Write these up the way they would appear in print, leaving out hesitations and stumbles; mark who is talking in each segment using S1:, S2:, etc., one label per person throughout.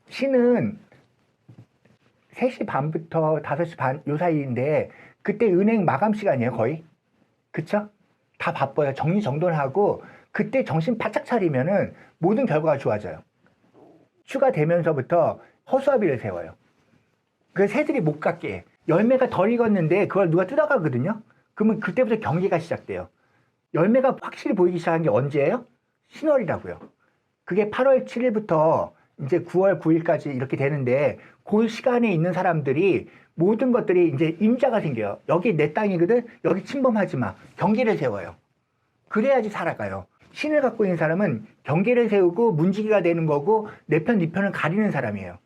S1: 신은 3시 반부터 5시 반 요 사이인데 그때 은행 마감 시간이에요, 거의. 그쵸? 다 바빠요. 정리정돈하고 그때 정신 바짝 차리면은 모든 결과가 좋아져요. 추가되면서부터 허수아비를 세워요. 그 새들이 못 갖게 해. 열매가 덜 익었는데 그걸 누가 뜯어가거든요. 그러면 그때부터 경계가 시작돼요. 열매가 확실히 보이기 시작한 게 언제예요? 신월이라고요. 그게 8월 7일부터 이제 9월 9일까지 이렇게 되는데 그 시간에 있는 사람들이 모든 것들이 이제 임자가 생겨요. 여기 내 땅이거든. 여기 침범하지 마. 경계를 세워요. 그래야지 살아가요. 신을 갖고 있는 사람은 경계를 세우고 문지기가 되는 거고 내 편, 네 편을 가리는 사람이에요.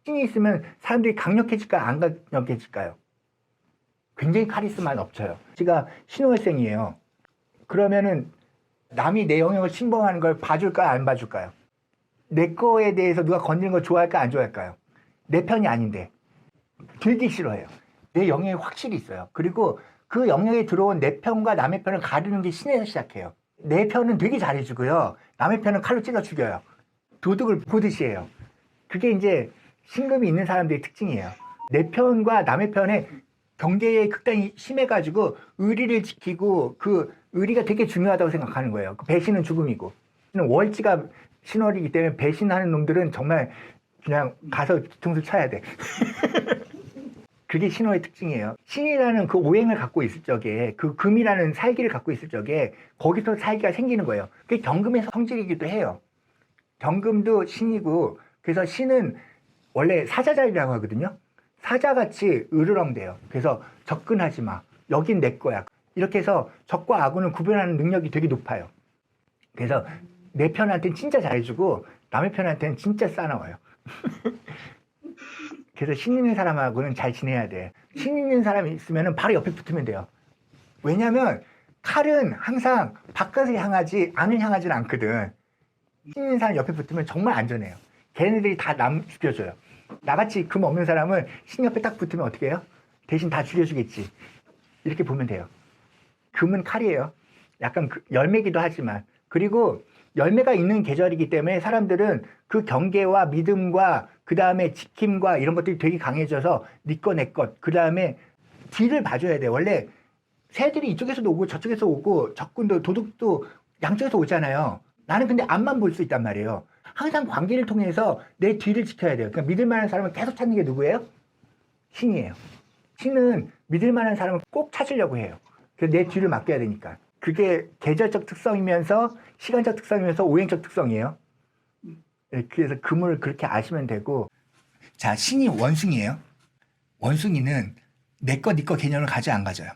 S1: 신이 있으면 사람들이 강력해질까요? 안 강력해질까요? 굉장히 카리스마 넘쳐요. 제가 신월생이에요. 그러면은 남이 내 영역을 침범하는 걸 봐줄까요? 안 봐줄까요? 내 거에 대해서 누가 건드리는 걸 좋아할까? 안 좋아할까요? 내 편이 아닌데. 되게 싫어해요. 내 영역이 확실히 있어요. 그리고 그 영역에 들어온 내 편과 남의 편을 가르는 게 신에서 시작해요. 내 편은 되게 잘해주고요. 남의 편은 칼로 찔러 죽여요. 도둑을 보듯이 해요. 그게 이제 신금이 있는 사람들의 특징이에요. 내 편과 남의 편의 경계의 극단이 심해가지고 의리를 지키고 그 의리가 되게 중요하다고 생각하는 거예요. 그 배신은 죽음이고. 월지가 신월이기 때문에 배신하는 놈들은 정말 그냥 가서 뒤통수 쳐야 돼. 그게 신호의 특징이에요. 신이라는 그 오행을 갖고 있을 적에, 그 금이라는 살기를 갖고 있을 적에 거기서 살기가 생기는 거예요. 그게 경금의 성질이기도 해요. 경금도 신이고, 그래서 신은 원래 사자자리라고 하거든요. 사자같이 으르렁대요. 그래서 접근하지 마. 여긴 내 거야. 이렇게 해서 적과 악운을 구별하는 능력이 되게 높아요. 그래서 내 편한테는 진짜 잘해주고 남의 편한테는 진짜 싸나워요. 그래서 신 있는 사람하고는 잘 지내야 돼. 신 있는 사람이 있으면 바로 옆에 붙으면 돼요. 왜냐면 칼은 항상 바깥을 향하지 안을 향하지는 않거든. 신 있는 사람 옆에 붙으면 정말 안전해요. 걔네들이 다 남 죽여줘요. 나같이 금 없는 사람은 신 옆에 딱 붙으면 어떻게 해요? 대신 다 죽여주겠지. 이렇게 보면 돼요. 금은 칼이에요. 약간 열매기도 하지만. 그리고 열매가 있는 계절이기 때문에 사람들은 그 경계와 믿음과 그 다음에 지킴과 이런 것들이 되게 강해져서 네 것, 내 것. 그 다음에 뒤를 봐줘야 돼. 원래 새들이 이쪽에서도 오고 저쪽에서 오고 적군도 도둑도 양쪽에서 오잖아요. 나는 근데 앞만 볼 수 있단 말이에요. 항상 관계를 통해서 내 뒤를 지켜야 돼요. 그러니까 믿을 만한 사람을 계속 찾는 게 누구예요? 신이에요. 신은 믿을 만한 사람을 꼭 찾으려고 해요. 그래서 내 뒤를 맡겨야 되니까. 그게 계절적 특성이면서 시간적 특성이면서 오행적 특성이에요. 그래서 금을 그렇게 아시면 되고. 자, 신이 원숭이에요. 원숭이는 내 거, 네 거 개념을 가져 안 가져요?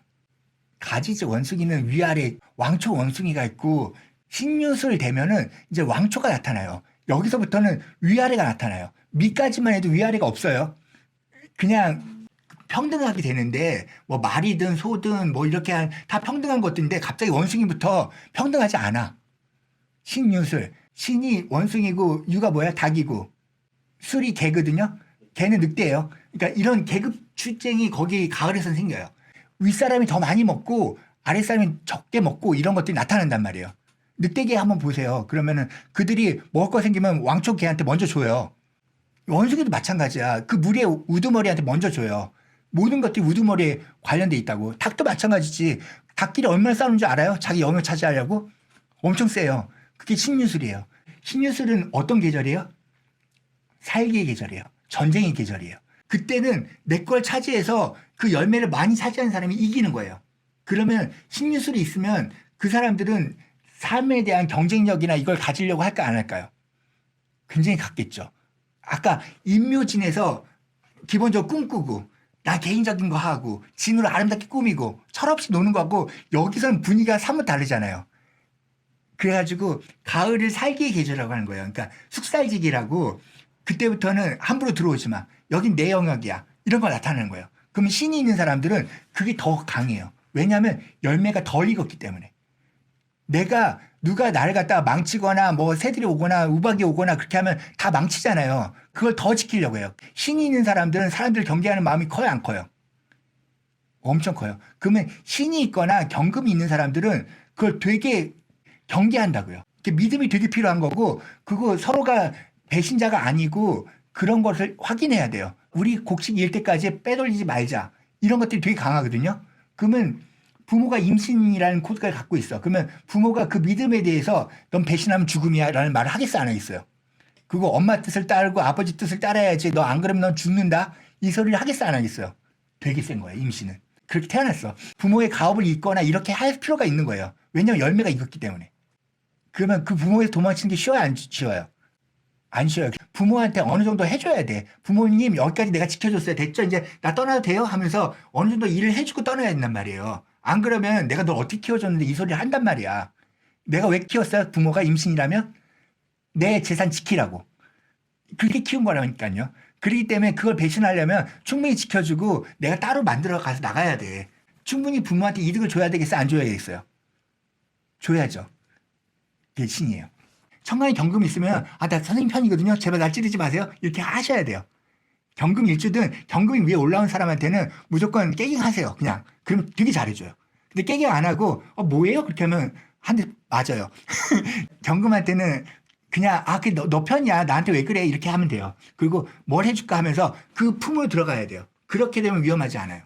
S1: 가지지. 원숭이는 위아래 왕초 원숭이가 있고 신유술 되면은 이제 왕초가 나타나요. 여기서부터는 위아래가 나타나요. 미까지만 해도 위아래가 없어요. 그냥 평등하게 되는데 뭐 말이든 소든 뭐 이렇게 다 평등한 것들인데 갑자기 원숭이부터 평등하지 않아. 신유술. 신이 원숭이고 유가 뭐야? 닭이고 술이 개거든요. 개는 늑대예요. 그러니까 이런 계급 출쟁이 거기 가을에선 생겨요. 윗사람이 더 많이 먹고 아랫사람이 적게 먹고 이런 것들이 나타난단 말이에요. 늑대개 한번 보세요. 그러면은 그들이 먹을 거 생기면 왕초 개한테 먼저 줘요. 원숭이도 마찬가지야. 그 무리의 우두머리한테 먼저 줘요. 모든 것들이 우두머리에 관련돼 있다고. 닭도 마찬가지지. 닭끼리 얼마나 싸우는 줄 알아요? 자기 영역 차지하려고? 엄청 세요. 그게 신유술이에요. 신유술은 어떤 계절이에요? 살기의 계절이에요. 전쟁의 계절이에요. 그때는 내 걸 차지해서 그 열매를 많이 차지하는 사람이 이기는 거예요. 그러면 신유술이 있으면 그 사람들은 삶에 대한 경쟁력이나 이걸 가지려고 할까 안 할까요? 굉장히 같겠죠. 아까 인묘진에서 기본적으로 꿈꾸고 나 개인적인 거 하고 진으로 아름답게 꾸미고 철없이 노는 거하고 여기서는 분위기가 사뭇 다르잖아요. 그래가지고 가을을 살기의 계절이라고 하는 거예요. 그러니까 숙살지기라고 그때부터는 함부로 들어오지 마. 여긴 내 영역이야. 이런 걸 나타내는 거예요. 그러면 신이 있는 사람들은 그게 더 강해요. 왜냐하면 열매가 덜 익었기 때문에. 내가 누가 나를 갖다가 망치거나 뭐 새들이 오거나 우박이 오거나 그렇게 하면 다 망치잖아요. 그걸 더 지키려고 해요. 신이 있는 사람들은 사람들 경계하는 마음이 커요, 안 커요? 엄청 커요. 그러면 신이 있거나 경금이 있는 사람들은 그걸 되게 경계한다고요. 믿음이 되게 필요한 거고 그거 서로가 배신자가 아니고 그런 것을 확인해야 돼요. 우리 곡식 이을 때까지 빼돌리지 말자. 이런 것들이 되게 강하거든요. 그러면 부모가 임신이라는 코드를 갖고 있어. 그러면 부모가 그 믿음에 대해서 넌 배신하면 죽음이야 라는 말을 하겠어 안 하겠어요? 그거 엄마 뜻을 따르고 아버지 뜻을 따라야지 너 안 그러면 넌 죽는다. 이 소리를 하겠어 안 하겠어요? 되게 센 거예요 임신은. 그렇게 태어났어. 부모의 가업을 잇거나 이렇게 할 필요가 있는 거예요. 왜냐하면 열매가 익었기 때문에. 그러면 그 부모에서 도망치는 게 쉬워요 안 쉬워요? 안 쉬워요. 부모한테 어느 정도 해줘야 돼. 부모님 여기까지 내가 지켜줬어요. 됐죠? 이제 나 떠나도 돼요? 하면서 어느 정도 일을 해주고 떠나야 된단 말이에요. 안 그러면 내가 널 어떻게 키워줬는데 이 소리를 한단 말이야. 내가 왜 키웠어요? 부모가 임신이라면? 내 재산 지키라고. 그렇게 키운 거라니까요. 그렇기 때문에 그걸 배신하려면 충분히 지켜주고 내가 따로 만들어 가서 나가야 돼. 충분히 부모한테 이득을 줘야 되겠어요? 안 줘야겠어요? 줘야죠. 그게 신이에요. 천간에 경금이 있으면 나 선생님 편이거든요. 제발 날 찌르지 마세요. 이렇게 하셔야 돼요. 경금 일주든 경금이 위에 올라온 사람한테는 무조건 깨갱 하세요. 그냥. 그럼 되게 잘해줘요. 근데 깨갱 안 하고 뭐예요? 그렇게 하면 한 대 맞아요. 경금한테는 그냥 그게 너 편이야. 나한테 왜 그래? 이렇게 하면 돼요. 그리고 뭘 해줄까 하면서 그 품으로 들어가야 돼요. 그렇게 되면 위험하지 않아요.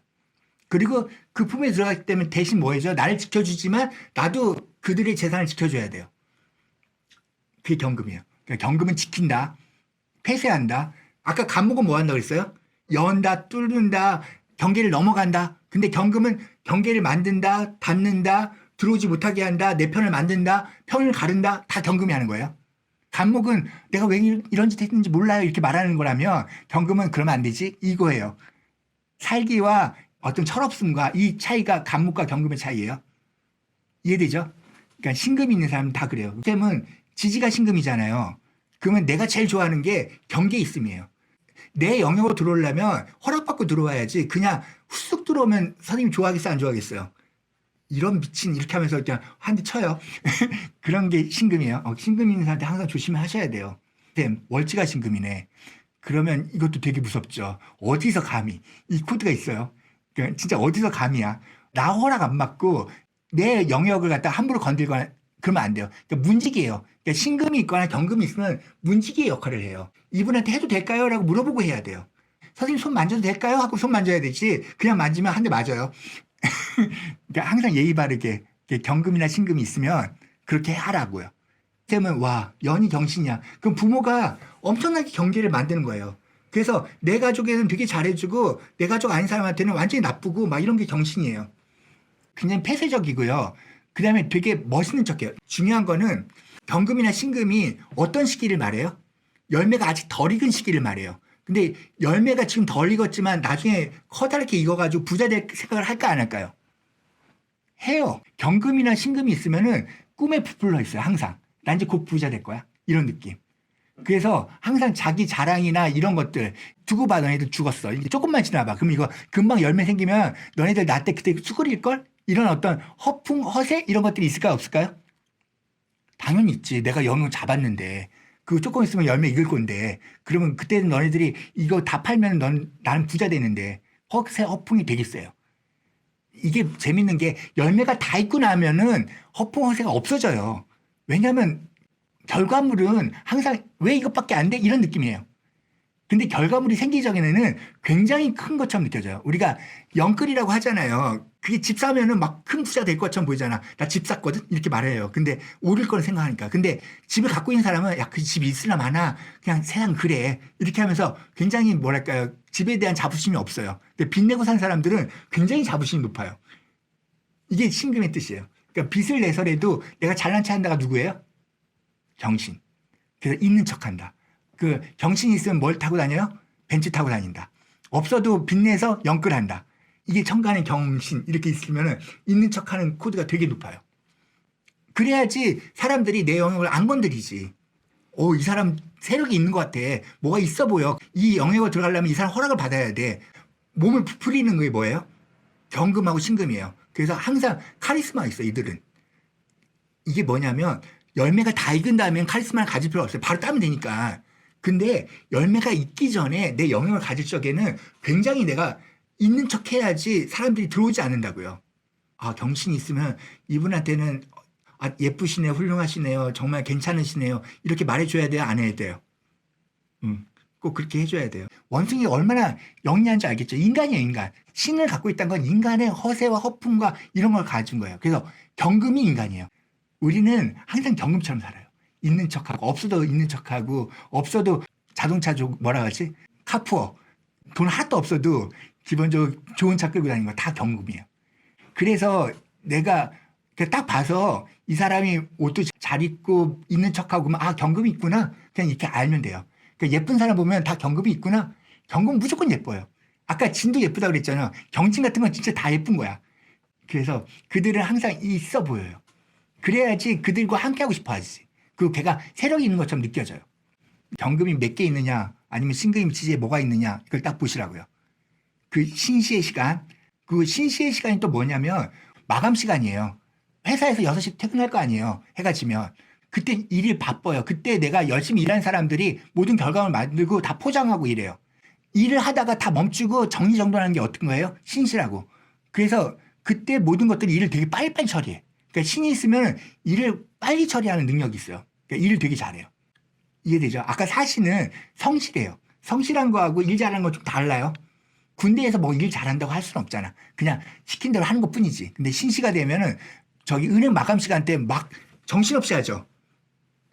S1: 그리고 그 품에 들어가기 때문에 대신 뭐 해줘? 나를 지켜주지만 나도 그들의 재산을 지켜줘야 돼요. 그게 경금이에요. 그러니까 경금은 지킨다. 폐쇄한다. 아까 간목은 뭐 한다고 그랬어요? 연다, 뚫는다, 경계를 넘어간다. 근데 경금은 경계를 만든다, 닫는다, 들어오지 못하게 한다, 내 편을 만든다, 편을 가른다. 다 경금이 하는 거예요. 간목은 내가 왜 이런 짓 했는지 몰라요. 이렇게 말하는 거라면 경금은 그러면 안 되지. 이거예요. 살기와 어떤 철없음과 이 차이가 간목과 경금의 차이예요. 이해되죠? 그러니까 신금이 있는 사람은 다 그래요. 쌤은 지지가 신금이잖아요. 그러면 내가 제일 좋아하는 게 경계 있음이에요. 내 영역으로 들어오려면 허락받고 들어와야지 그냥 후쑥 들어오면 선생님 좋아하겠어요? 안 좋아하겠어요? 이런 미친 이렇게 하면서 그냥 한 대 쳐요. 그런 게 신금이에요. 신금 있는 사람한테 항상 조심하셔야 돼요. 쌤, 월지가 신금이네. 그러면 이것도 되게 무섭죠. 어디서 감히 이 코드가 있어요. 그러니까 진짜 어디서 감히야. 나 허락 안 받고 내 영역을 갖다 함부로 건들거나 그러면 안 돼요. 그러니까 문지기예요. 그러니까 신금이 있거나 경금이 있으면 문지기의 역할을 해요. 이분한테 해도 될까요? 라고 물어보고 해야 돼요. 선생님 손 만져도 될까요? 하고 손 만져야 되지. 그냥 만지면 한 대 맞아요. 그러니까 항상 예의 바르게 경금이나 신금이 있으면 그렇게 하라고요. 쌤은 연이 경신이야. 그럼 부모가 엄청나게 경계를 만드는 거예요. 그래서 내 가족에는 되게 잘해주고 내 가족 아닌 사람한테는 완전히 나쁘고 막 이런 게 경신이에요. 굉장히 폐쇄적이고요. 그 다음에 되게 멋있는 척해요. 중요한 거는 경금이나 신금이 어떤 시기를 말해요? 열매가 아직 덜 익은 시기를 말해요. 근데 열매가 지금 덜 익었지만 나중에 커다랗게 익어가지고 부자 될 생각을 할까 안 할까요? 해요. 경금이나 신금이 있으면은 꿈에 부풀러 있어요. 항상. 난 이제 곧 부자 될 거야. 이런 느낌. 그래서 항상 자기 자랑이나 이런 것들 두고 봐. 너네들 죽었어. 이제 조금만 지나봐. 그럼 이거 금방 열매 생기면 너네들 나 때 그때 수그릴걸? 이런 어떤 허풍, 허세? 이런 것들이 있을까요? 없을까요? 당연히 있지. 내가 영웅 잡았는데. 그거 조금 있으면 열매 익을 건데. 그러면 그때는 너네들이 이거 다 팔면 나는 부자 되는데. 허세, 허풍이 되겠어요. 이게 재밌는 게 열매가 다 익고 나면은 허풍, 허세가 없어져요. 왜냐하면 결과물은 항상 왜 이것밖에 안 돼? 이런 느낌이에요. 근데 결과물이 생기기 전에는 굉장히 큰 것처럼 느껴져요. 우리가 영끌이라고 하잖아요. 그게 집 사면은 막 큰 부자 될 것처럼 보이잖아. 나 집 샀거든? 이렇게 말해요. 근데 오를 거는 생각하니까. 근데 집을 갖고 있는 사람은 그 집이 있으나 마나 그냥 세상 그래. 이렇게 하면서 굉장히 뭐랄까요. 집에 대한 자부심이 없어요. 근데 빚 내고 산 사람들은 굉장히 자부심이 높아요. 이게 신금의 뜻이에요. 그러니까 빚을 내서라도 내가 잘난 체 한다가 누구예요? 경신. 그래서 있는 척 한다. 그 경신이 있으면 뭘 타고 다녀요? 벤츠 타고 다닌다. 없어도 빚내서 영끌한다. 이게 천간의 경신 이렇게 있으면 있는 척하는 코드가 되게 높아요. 그래야지 사람들이 내 영역을 안 건드리지. 이 사람 세력이 있는 것 같아. 뭐가 있어 보여. 이 영역으로 들어가려면 이 사람 허락을 받아야 돼. 몸을 부풀리는 게 뭐예요? 경금하고 신금이에요. 그래서 항상 카리스마가 있어 이들은. 이게 뭐냐면 열매가 다 익은 다음엔 카리스마를 가질 필요 없어요. 바로 따면 되니까. 근데 열매가 익기 전에 내 영역을 가질 적에는 굉장히 내가 있는 척 해야지 사람들이 들어오지 않는다고요. 경신이 있으면 이분한테는 예쁘시네요. 훌륭하시네요. 정말 괜찮으시네요. 이렇게 말해줘야 돼요? 안 해야 돼요? 꼭 그렇게 해줘야 돼요. 원숭이가 얼마나 영리한 줄 알겠죠? 인간이에요, 인간. 신을 갖고 있다는 건 인간의 허세와 허풍과 이런 걸 가진 거예요. 그래서 경금이 인간이에요. 우리는 항상 경금처럼 살아요. 있는 척하고, 없어도 있는 척하고, 없어도 자동차 뭐라 하지? 카푸어. 돈 하나도 없어도 기본적으로 좋은 차 끌고 다니는 거 다 경금이에요. 그래서 내가 딱 봐서 이 사람이 옷도 잘 입고 있는 척하고 그러면 아, 경금이 있구나. 그냥 이렇게 알면 돼요. 그러니까 예쁜 사람 보면 다 경금이 있구나. 경금 무조건 예뻐요. 아까 진도 예쁘다고 그랬잖아요. 경진 같은 건 진짜 다 예쁜 거야. 그래서 그들은 항상 있어 보여요. 그래야지 그들과 함께하고 싶어 하지. 그리고 걔가 세력이 있는 것처럼 느껴져요. 경금이 몇 개 있느냐 아니면 신금이 지지에 뭐가 있느냐 이걸 딱 보시라고요. 그 신시의 시간, 그 신시의 시간이 또 뭐냐면 마감 시간이에요. 회사에서 6시 퇴근할 거 아니에요. 해가 지면. 그때 일이 바빠요. 그때 내가 열심히 일하는 사람들이 모든 결과물 만들고 다 포장하고 이래요. 일을 하다가 다 멈추고 정리정돈하는 게 어떤 거예요? 신시라고. 그래서 그때 모든 것들이 일을 되게 빨리빨리 처리해. 그러니까 신이 있으면 일을 빨리 처리하는 능력이 있어요. 그러니까 일을 되게 잘해요. 이해되죠? 아까 사시는 성실해요. 성실한 거하고 일 잘하는 건 좀 달라요. 군대에서 뭐 일 잘한다고 할 수는 없잖아. 그냥 시킨 대로 하는 것 뿐이지. 근데 신시가 되면은 저기 은행 마감 시간 때 막 정신없이 하죠.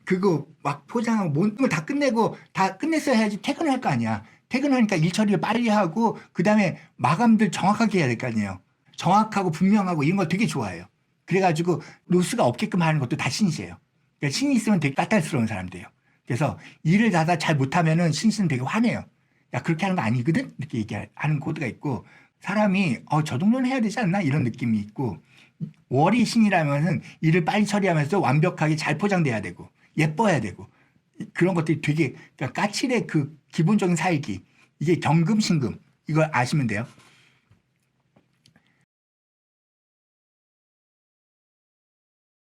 S1: 그거 막 포장하고 모든 걸 다 끝내고 다 끝냈어야 해야지 퇴근을 할 거 아니야. 퇴근하니까 일 처리를 빨리 하고 그다음에 마감들 정확하게 해야 될 거 아니에요. 정확하고 분명하고 이런 거 되게 좋아해요. 그래가지고 로스가 없게끔 하는 것도 다 신시예요. 그러니까 신이 있으면 되게 까탈스러운 사람들이에요. 그래서 일을 다 잘 못하면은 신시는 되게 화내요. 야, 그렇게 하는 거 아니거든? 이렇게 얘기하는 코드가 있고, 사람이, 저 정도는 해야 되지 않나? 이런 느낌이 있고, 월이 신이라면은 일을 빨리 처리하면서 완벽하게 잘 포장돼야 되고, 예뻐야 되고, 그런 것들이 되게, 그러니까 까칠의 그 기본적인 살기, 이게 경금, 신금, 이걸 아시면 돼요.